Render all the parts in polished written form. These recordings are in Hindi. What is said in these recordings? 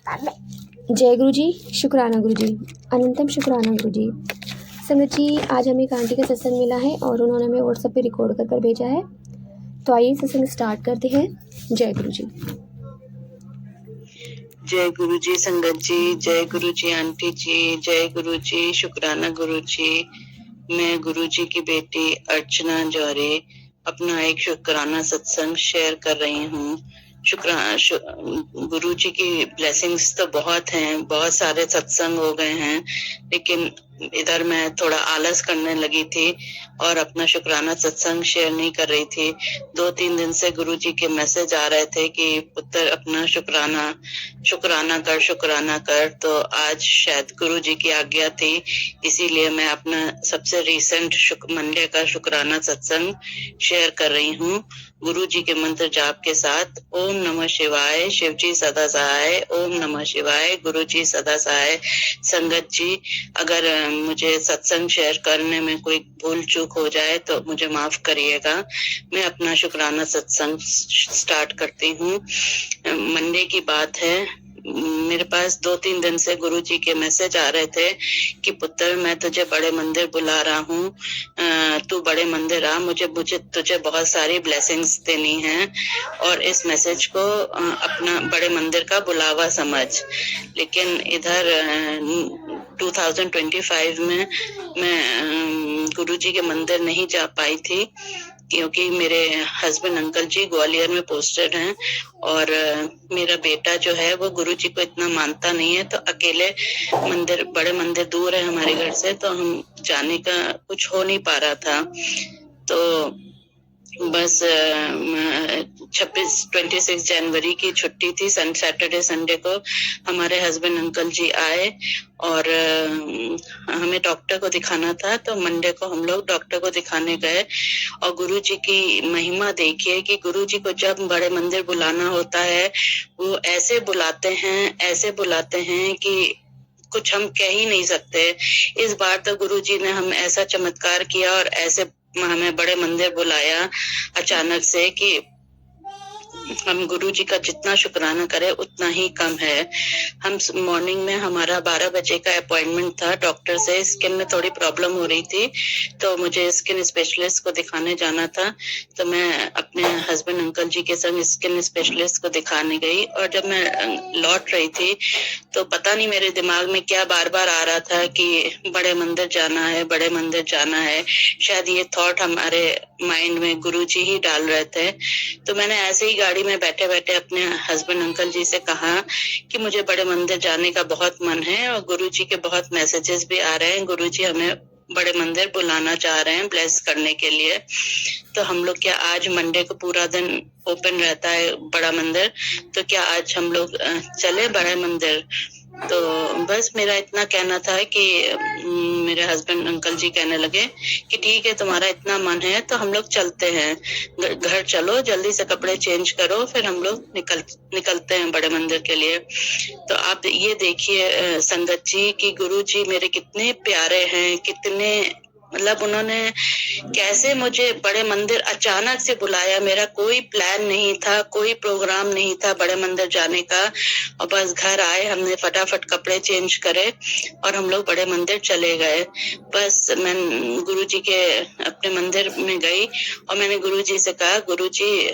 जय गुरु जी, शुक्राना गुरु जी, अनंतम शुक्राना गुरु जी। संगत जी, आज हमें एक आंटी का सत्संग मिला है और उन्होंने हमें व्हाट्सएप पे रिकॉर्ड कर भेजा है। तो आइए सत्संग स्टार्ट करते हैं। जय गुरु जी। जय गुरु जी संगत जी, जय गुरु जी आंटी जी, जय गुरु जी, शुक्राना गुरु जी। मैं गुरु जी की बेटी अर्चना जौहरे अपना एक शुक्राना सत्संग शेयर कर रही हूँ। गुरु जी की ब्लेसिंग्स तो बहुत हैं, बहुत सारे सत्संग हो गए हैं, लेकिन इधर मैं थोड़ा आलस करने लगी थी और अपना शुक्राना सत्संग शेयर नहीं कर रही थी। 2-3 दिन से गुरु जी के मैसेज आ रहे थे कि पुत्र अपना शुक्राना कर। तो आज शायद गुरु जी की आज्ञा थी, इसीलिए मैं अपना सबसे रीसेंट मंडे का शुक्राना सत्संग शेयर कर रही हूँ गुरु जी के मंत्र जाप के साथ। ओम नमः शिवाय, शिव जी सदा सहाय। ओम नमः शिवाय, गुरु जी सदा सहाय। संगत जी, अगर मुझे सत्संग शेयर करने में कोई भूल चूक हो जाए तो मुझे माफ करिएगा। मैं अपना शुक्राना सत्संग स्टार्ट करती हूँ। मंडे की बात है, मेरे पास 2-3 दिन से गुरु जी के मैसेज आ रहे थे कि पुत्र मैं तुझे बड़े मंदिर बुला रहा हूँ, तू बड़े मंदिर आ, मुझे तुझे बहुत सारी ब्लेसिंग्स देनी है और इस मैसेज को अपना बड़े मंदिर का बुलावा समझ। लेकिन इधर 2025 में मैं गुरु जी के मंदिर नहीं जा पाई थी क्योंकि मेरे हस्बैंड अंकल जी ग्वालियर में पोस्टेड हैं और मेरा बेटा जो है वो गुरु जी को इतना मानता नहीं है, तो अकेले बड़े मंदिर दूर है हमारे घर से, तो हम जाने का कुछ हो नहीं पा रहा था। तो बस 26 जनवरी की छुट्टी थी, सैटरडे संडे को हमारे हस्बैंड अंकल जी आए और हमें डॉक्टर को दिखाना था, तो मंडे को हम लोग डॉक्टर को दिखाने गए और गुरु जी की महिमा देखिए कि गुरु जी को जब बड़े मंदिर बुलाना होता है वो ऐसे बुलाते हैं कि कुछ हम कह ही नहीं सकते। इस बार तो गुरु जी ने हम ऐसा चमत्कार किया और ऐसे हमें बड़े मंदिर बुलाया अचानक से कि हम गुरु जी का जितना शुक्राना करें उतना ही कम है। हम मॉर्निंग में हमारा 12 बजे का अपॉइंटमेंट था डॉक्टर से। स्किन में थोड़ी प्रॉब्लम हो रही थी तो मुझे स्किन स्पेशलिस्ट को दिखाने जाना था, तो मैं अपने हस्बैंड अंकल जी के संग स्किन स्पेशलिस्ट को दिखाने गई और जब मैं लौट रही थी तो पता नहीं मेरे दिमाग में क्या बार बार आ रहा था कि बड़े मंदिर जाना है। शायद ये थॉट हमारे माइंड में गुरु जी ही डाल रहे थे। तो मैंने ऐसे ही गाड़ी में बैठे बैठे अपने हस्बैंड अंकल जी से कहा कि मुझे बड़े मंदिर जाने का बहुत मन है और गुरु जी के बहुत मैसेजेस भी आ रहे हैं, गुरु जी हमें बड़े मंदिर बुलाना चाह रहे हैं ब्लेस करने के लिए। तो हम लोग क्या आज मंडे को पूरा दिन ओपन रहता है बड़ा मंदिर, तो क्या आज हम लोग चले बड़े मंदिर? तो बस मेरा इतना कहना था कि मेरे हस्बैंड अंकल जी कहने लगे कि ठीक है, तुम्हारा इतना मन है तो हम लोग चलते हैं, घर चलो, जल्दी से कपड़े चेंज करो, फिर हम लोग निकलते हैं बड़े मंदिर के लिए। तो आप ये देखिए संगत जी कि गुरु जी मेरे कितने प्यारे हैं, कितने मतलब उन्होंने कैसे मुझे बड़े मंदिर अचानक से बुलाया। मेरा कोई प्लान नहीं था, कोई प्रोग्राम नहीं था बड़े मंदिर जाने का, और बस घर आए, हमने फटाफट कपड़े चेंज करे और हम लोग बड़े मंदिर चले गए। बस मैं गुरुजी के अपने मंदिर में गई और मैंने गुरुजी से कहा, गुरुजी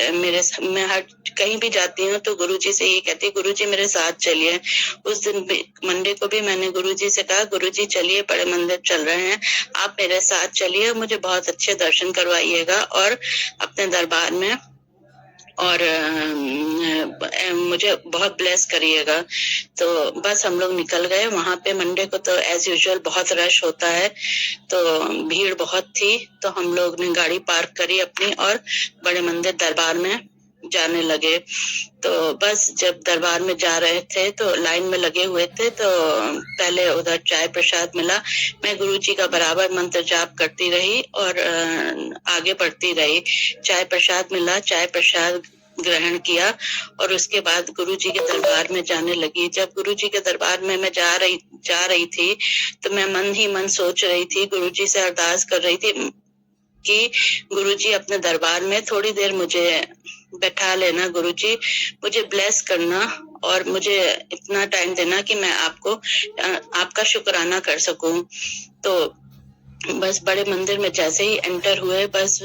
मैं हर कहीं भी जाती हूँ तो गुरुजी से ये कहती, गुरुजी मेरे साथ चलिए। उस दिन मंडे को भी मैंने गुरुजी से कहा, गुरुजी चलिए बड़े मंदिर चल रहे हैं, आप मेरे साथ चलिए, मुझे बहुत अच्छे दर्शन करवाइएगा और अपने दरबार में और मुझे बहुत ब्लेस करिएगा। तो बस हम लोग निकल गए। वहां पे मंडे को तो एज यूजुअल बहुत रश होता है, तो भीड़ बहुत थी, तो हम लोग ने गाड़ी पार्क करी अपनी और बड़े मंदिर दरबार में जाने लगे। तो बस जब दरबार में जा रहे थे तो लाइन में लगे हुए थे, तो पहले उधर चाय प्रसाद मिला। मैं गुरुजी का बराबर मंत्र जाप करती रही और आगे बढ़ती रही। चाय प्रसाद मिला, चाय प्रसाद ग्रहण किया और उसके बाद गुरुजी के दरबार में जाने लगी। जब गुरुजी के दरबार में मैं जा रही थी तो मैं मन ही मन सोच रही थी, गुरुजी से अरदास कर रही थी कि गुरुजी अपने दरबार में थोड़ी देर मुझे बैठा लेना, गुरुजी मुझे ब्लेस करना और मुझे इतना टाइम देना कि मैं आपका शुक्राना कर सकूं। तो बस बड़े मंदिर में जैसे ही एंटर हुए, बस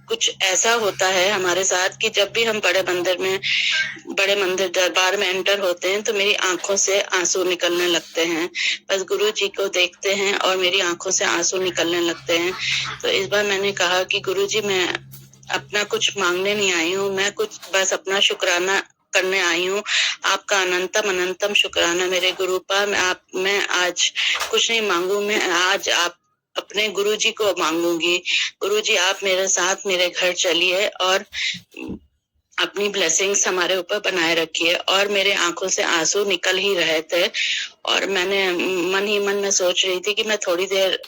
कुछ ऐसा होता है हमारे साथ कि जब भी हम बड़े मंदिर दरबार में एंटर होते हैं तो मेरी आंखों से आंसू निकलने लगते हैं। बस गुरु जी को देखते हैं और मेरी आंखों से आंसू निकलने लगते हैं। तो इस बार मैंने कहा कि गुरु जी, मैं अपना कुछ मांगने नहीं आई हूँ, मैं कुछ बस अपना शुक्राना करने आई हूँ। आपका अनंतम अनंतम शुक्राना मेरे गुरुपा। मैं आज कुछ नहीं मांगू, मैं आज आप अपने गुरुजी को मांगूंगी। गुरुजी, आप मेरे साथ मेरे घर चलिए और अपनी ब्लेसिंग्स हमारे ऊपर बनाए रखिए। और मेरे आंखों से आंसू निकल ही रहे थे और मैंने मन ही मन में सोच रही थी कि मैं थोड़ी देर,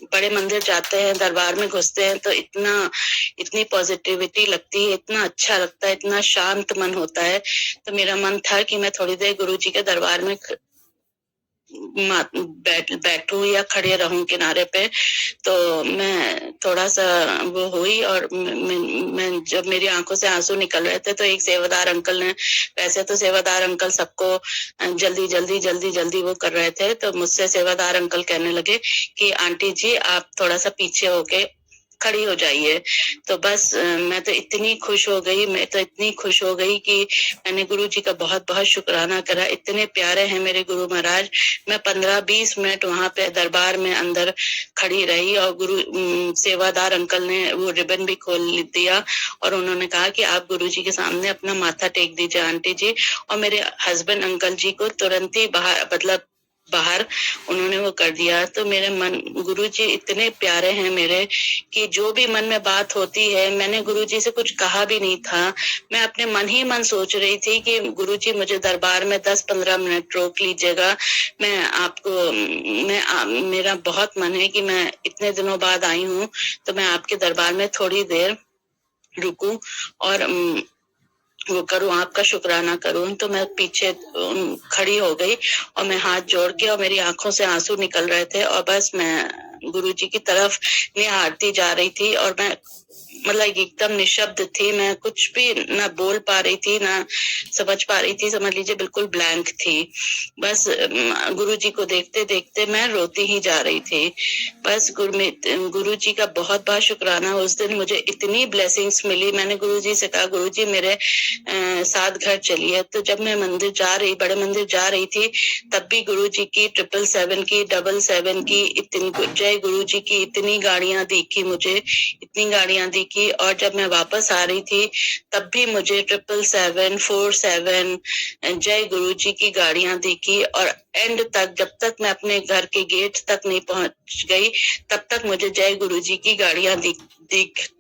बड़े मंदिर जाते हैं, दरबार में घुसते हैं तो इतनी पॉजिटिविटी लगती है, इतना अच्छा लगता है, इतना शांत मन होता है। तो मेरा मन था कि मैं थोड़ी देर गुरुजी के दरबार में बैठूं या खड़े रहूं किनारे पे। तो मैं थोड़ा सा वो हुई और मैं जब मेरी आंखों से आंसू निकल रहे थे तो एक सेवादार अंकल ने, वैसे तो सेवादार अंकल सबको जल्दी जल्दी जल्दी जल्दी वो कर रहे थे, तो मुझसे सेवादार अंकल कहने लगे कि आंटी जी आप थोड़ा सा पीछे होके खड़ी हो जाइए। तो बस मैं तो इतनी खुश हो गई कि मैंने गुरु जी का बहुत बहुत शुक्राना करा। इतने प्यारे हैं मेरे गुरु महाराज। मैं 15-20 मिनट वहां पे दरबार में अंदर खड़ी रही और सेवादार अंकल ने वो रिबन भी खोल दिया और उन्होंने कहा कि आप गुरु जी के सामने अपना माथा टेक दीजिए आंटी जी। और मेरे हस्बैंड अंकल जी को तुरंत ही बाहर उन्होंने वो कर दिया। तो मेरे मन, गुरु जी इतने प्यारे हैं मेरे कि जो भी मन में बात होती है, मैंने गुरु जी से कुछ कहा भी नहीं था, मैं अपने मन ही मन सोच रही थी कि गुरु जी मुझे दरबार में 10-15 मिनट रोक लीजिएगा। मेरा बहुत मन है कि मैं इतने दिनों बाद आई हूँ तो मैं आपके दरबार में थोड़ी देर रुकूं और वो करूं, आपका शुक्राना करूं। तो मैं पीछे खड़ी हो गई और मैं हाथ जोड़ के, और मेरी आंखों से आंसू निकल रहे थे और बस मैं गुरुजी की तरफ निहारती जा रही थी और मैं मतलब एकदम निशब्द थी। मैं कुछ भी ना बोल पा रही थी, ना समझ पा रही थी, समझ लीजिए बिल्कुल ब्लैंक थी। बस गुरुजी को देखते देखते मैं रोती ही जा रही थी। बस गुरुजी का बहुत बहुत शुक्राना। उस दिन मुझे इतनी ब्लेसिंग्स मिली। मैंने गुरुजी से कहा, गुरुजी मेरे साथ घर चलिए। तो जब मैं बड़े मंदिर जा रही थी तब भी गुरुजी की 777 की 777 की जय गुरुजी की इतनी गाड़ियां दिखी मुझे, इतनी गाड़ियां दिखी। और जब मैं वापस आ रही थी तब भी मुझे 777 47 जय गुरुजी की गाड़ियां दिखी। और एंड तक, जब तक मैं अपने घर के गेट तक नहीं पहुंच गई तब तक मुझे जय गुरुजी की गाड़ियां दिखती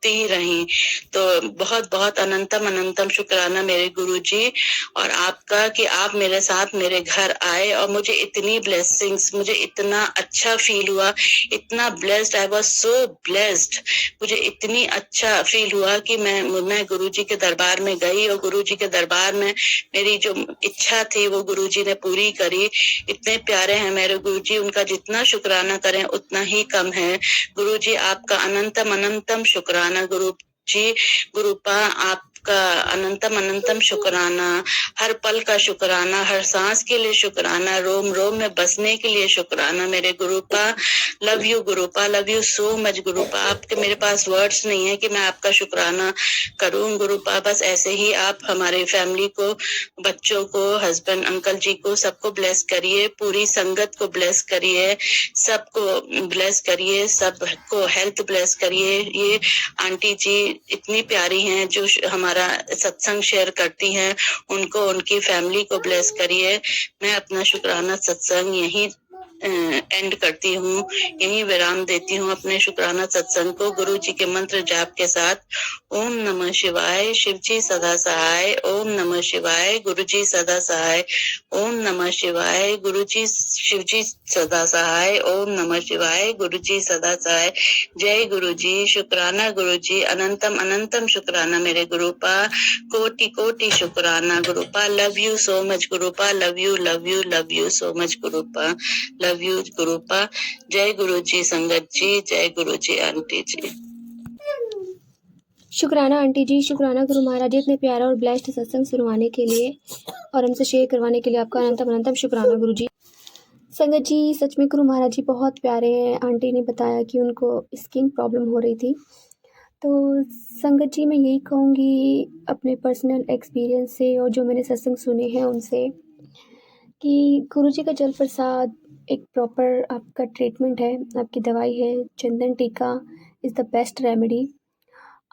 ही रही। तो बहुत बहुत अनंतम अनंतम शुक्राना मेरे गुरुजी और आपका कि आप मेरे साथ मेरे घर आए और मुझे इतनी ब्लेसिंग्स, मुझे इतना अच्छा फील हुआ, इतना blessed, I was so blessed. मुझे इतनी अच्छा फील हुआ कि मैं गुरुजी के दरबार में गई और गुरुजी के दरबार में मेरी जो इच्छा थी वो गुरुजी ने पूरी करी। इतने प्यारे हैं मेरे गुरुजी, उनका जितना शुक्राना करें उतना ही कम है। गुरुजी आपका अनंतम अनंतम शुक्राना। गुरु जी, गुरुपा आपका अनंतम अनंतम शुक्राना। हर पल का शुक्राना, हर सांस के लिए शुक्राना, रोम रोम में बसने के लिए शुक्राना मेरे Gurupa. Love you Gurupa, love you so much Gurupa. आपके मेरे पास वर्ड्स नहीं है कि मैं आपका शुक्राना करूं गुरुपा। बस ऐसे ही आप हमारे फैमिली को, बच्चों को, हस्बैंड अंकल जी को, सबको ब्लेस करिए, पूरी संगत को ब्लेस करिए, सबको ब्लेस करिए, सबको हेल्थ ब्लेस करिए। ये आंटी जी इतनी प्यारी हैं जो हमारा सत्संग शेयर करती हैं, उनको, उनकी फैमिली को ब्लेस करिए। मैं अपना शुक्राना सत्संग यहीं एंड करती हूँ, यहीं विराम देती हूँ अपने शुक्राना सत्संग को गुरु जी के मंत्र जाप के साथ। ओम नमः शिवाय, शिव जी सदा सहाय। ओम नमः शिवाय, गुरु जी सदा सहाय। ओम नमः शिवाय, गुरु जी, शिव जी सदा सहाय। ओम नमः शिवाय, गुरु जी सदा सहाय। जय गुरु जी, शुक्राना गुरु जी, अनंतम अनंतम शुक्राना मेरे गुरुपा, कोटि कोटि शुक्राना Gurupa. Love you so much Gurupa, love you love you love you so much Gurupa, love you Gurupa. जय गुरु जी संगत जी, जय गुरु जी आंटी जी। शुक्राना आंटी जी, शुक्राना गुरु महाराज जी, इतने प्यारा और ब्लेस्ड सत्संग सुनवाने के लिए और हमसे शेयर करवाने के लिए आपका अनंतम अनंतम शुक्राना गुरु जी। संगत जी, सच में गुरु महाराज जी बहुत प्यारे हैं। आंटी ने बताया कि उनको स्किन प्रॉब्लम हो रही थी। तो संगत जी, मैं यही कहूँगी अपने पर्सनल एक्सपीरियंस से और जो मैंने सत्संग सुने हैं उनसे, कि गुरु जी का जल प्रसाद एक प्रॉपर आपका ट्रीटमेंट है, आपकी दवाई है। चंदन टीका इज़ द बेस्ट रेमेडी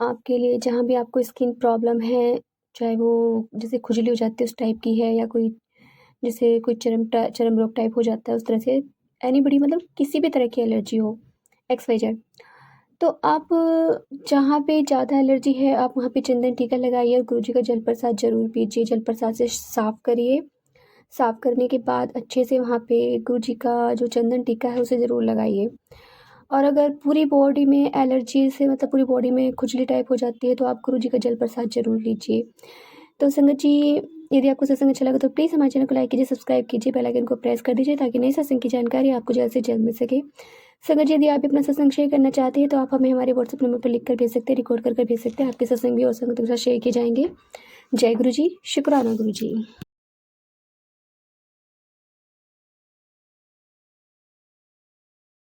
आपके लिए, जहाँ भी आपको स्किन प्रॉब्लम है, चाहे वो जैसे खुजली हो जाती है उस टाइप की है, या कोई जैसे कोई चर्म रोग टाइप हो जाता है उस तरह से, एनीबडी, मतलब किसी भी तरह की एलर्जी हो, एक्स वाई जेड, तो आप जहाँ पे ज़्यादा एलर्जी है आप वहाँ पे चंदन टीका लगाइए और गुरु जी का जल प्रसाद ज़रूर पीजिए। जल प्रसाद से साफ़ करिए, साफ़ करने के बाद अच्छे से वहाँ पे गुरु जी का जो चंदन टीका है उसे ज़रूर लगाइए। और अगर पूरी बॉडी में एलर्जी से, मतलब पूरी बॉडी में खुजली टाइप हो जाती है, तो आप गुरु जी का जल प्रसाद ज़रूर लीजिए। तो संगत जी, यदि आपको सत्संग अच्छा लगा तो प्लीज़ हमारे चैनल को लाइक कीजिए, सब्सक्राइब कीजिए, बेल आइकन को प्रेस कर दीजिए ताकि नए सत्संग की जानकारी आपको जल्द से जल्द मिल सके। संगत जी, यदि आप भी अपना सत्संग शेयर करना चाहते हैं तो आप हमें हमारे व्हाट्सएप नंबर पर लिख कर भेज सकते हैं, रिकॉर्ड कर भेज सकते हैं। आपके सत्संग भी और संगत के साथ शेयर किए जाएंगे। जय गुरु जी, शुक्राना गुरु जी।